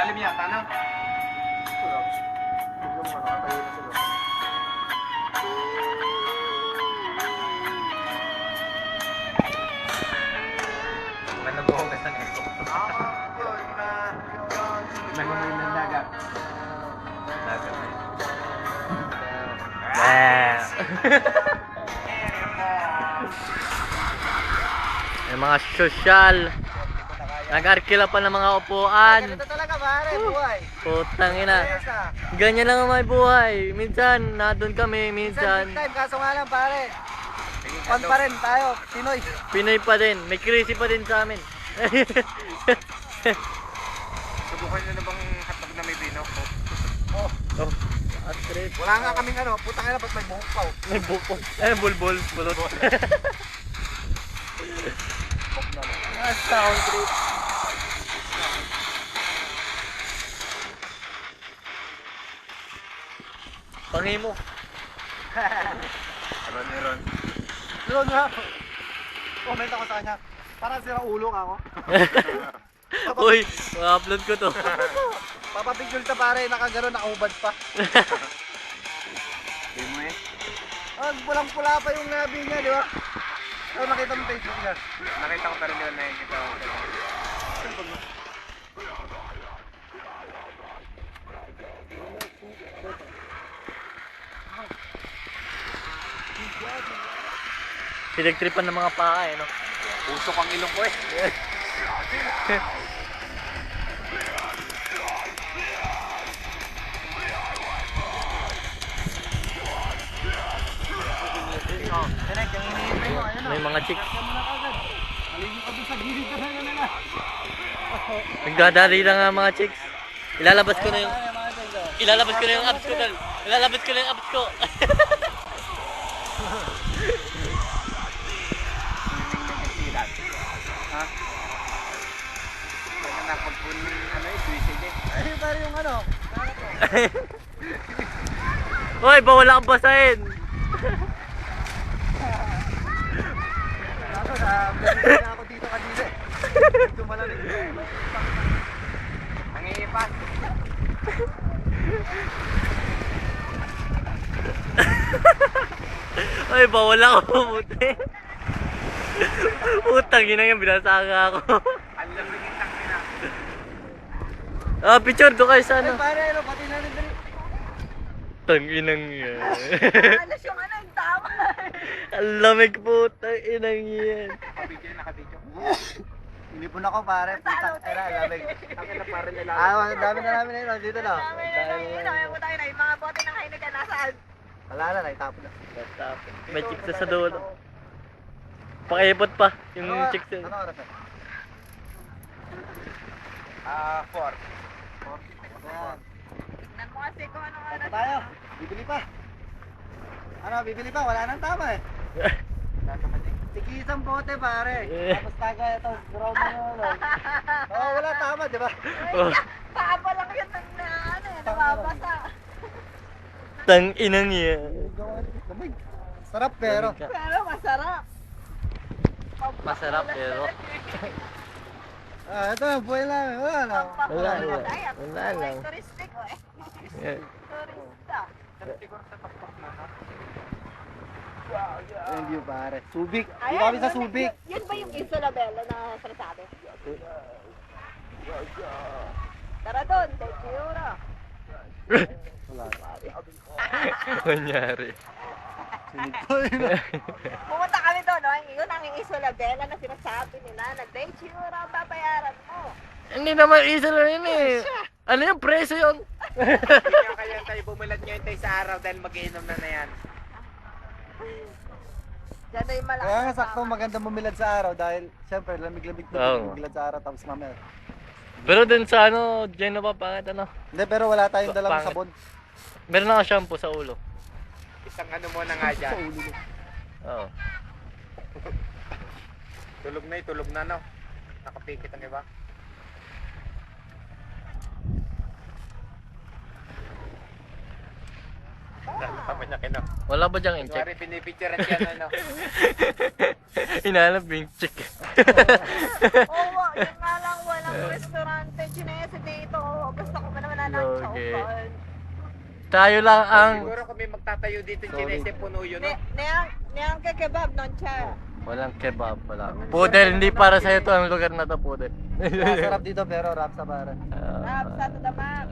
Malalim yata, no? Tignan mo, nakatayo na sila. May nagbuhugas ng echo. Nangumoy ng dagat. Dagat na yun. Yung mga sosyal. Nag-arkila pa ng mga upuan. Ganito talaga pare, buhay. Putang ina. Ayos ah. Ganyan lang ang may buhay. Minsan, nandun kami. Minsan Minsan, big time, kaso nga lang pare. Pan pa rin tayo, Pinoy. Pinoy pa din. May crazy pa din sa amin. Subukan nyo na bang hotdog na may bino? Oh, Oh, at trip. wala nga kaming ano, putang ina, ba't may buhok pa oh. May buko. Bulbul. Bulot. Sound trip. Pangimo. Ron. Doon nga. Comment ako sa kanya. Parang sira ulo ka ako. Uy, ma-upload ko to. Papapicture ta pare, nakagano, nakaubad pa. Hindi mo eh. Pulang-pula pa yung labi niya, di ba? So, nakita mo Facebook niya. Nakita ko pero hindi ko nakikita ko. Pinagtripan ng mga paa eh, no? Usok ang ilong ko eh. Direk, yung hinihintay mo, ayun May mga chicks. Maligo ka dun sa gilid na lang nila. Nagdadali lang ang mga chicks. Ilalabas ko na yung abs ko dal. Ilalabas ko na yung abs ko. Ha? Kaya nakapun ano eh, suicide eh. Ayun pare yung ano. Hoy, bawal akong basahin. Ako na ako dito kanina eh. Dito malamig. Nangiipas. Hoy, bawal ako pumuti. Putang ina yung binasaka ako. Ang lamig yung tangina. Ah, picture doon kayo sa Ay ano. pare, ano, pati na rin dali. Tanginang yan. Alas yung ano, yung tama. Ang lamig po, tanginang yan. Nakabidyo. Inipon ako pare, putang ina, lamig. Akin na parang nila. Ah, ang dami na namin na yun, dito na. Dami na lang yun. Ay, mo tayo na. Yung mga bote ng Heineken nasaan? Wala na, naitapon na. May chicks na sa dulo. Pakiipot pa yung chicks Ano na. oras na? 4. Yan. Tignan mo kasi kung anong Ano oras. tayo? Bibili pa. Ano, bibili pa? Wala nang tama eh. Sige isang bote pare. Tapos taga ito, ground mo yun. Oo, wala tama, di ba? Oh, Paapa lang yun na ano, nababasa. tanginang yan. Lamig. Sarap pero. Pero masarap. Masarap pero. Ah, ito na, buhay lang. Wala na. Wala lang. Wala lang. Touristic o eh. Yeah. Turista. Yung view pare. Subic. Di Ayan, kami sa yun- Subic. Yun ba yung Isolabella na sinasabi? Tara doon, take you na. Wala. Kunyari. Sinig ko yun. Pumunta kami doon, no? Yun ang Isolabella na sinasabi nila. Nag-take you na, babayaran mo. Hindi naman isa lang yun eh. Ano yung preso yun? Kaya kaya tayo bumilad ngayon tayo sa araw dahil mag-iinom na yan. Diyan na yung malakas. Kaya nga na sakto tama. maganda bumilad sa araw dahil siyempre lamig-lamig na Oo. bumilad sa araw tapos mamaya. Pero dun sa ano, dyan na pa pangit ano. Hindi pero wala tayong dalang Pangit. sabon. Meron na ka shampoo sa ulo. Isang ano mo na nga Sa dyan. ulo mo. Oo. Tulog na no. Nakapikit ang iba. Tama niya kino. Wala ba diyang check? Sorry, pinipicturean siya ano. Hinahanap yung check. Oo, yun nga lang, walang restaurante. Chinese dito. Gusto ko ba naman na ng Okay. chokan? Tayo lang ang... Siguro kung may magtatayo dito yung Chinese puno yun, no? Niyang ke kebab non siya. Walang kebab, wala. Pudel, hindi para sa'yo to ang lugar na to, Pudel. Masarap dito pero rap sa para. Rap sa to the max.